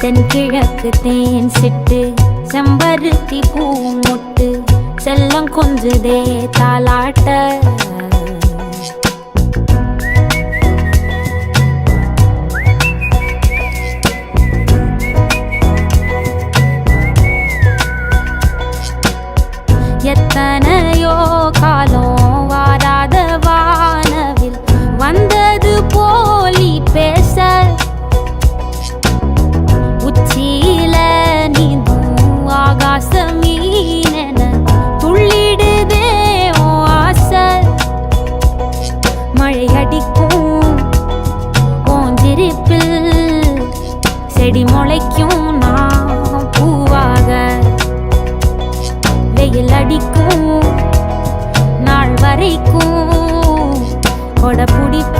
தென்கிழக்கு தேன் சிட்டு செம்பருத்தி பூ முட்டு செல்லம் கொஞ்சுதே தாலாட்ட எத்தனையோ காலம் வாராத வானவில் வந்தது போலி பேச உச்சியில நீந்தும் ஆகாச மீனென துள்ளிடுதே ஆசை மழை அடிக்கும் ஓஞ்சிருப்பில் செடி முளைக்கும் நான் பூவாக வெயில் அடிக்கும் நாள் வரைக்கும் கொடை பிடிப்ப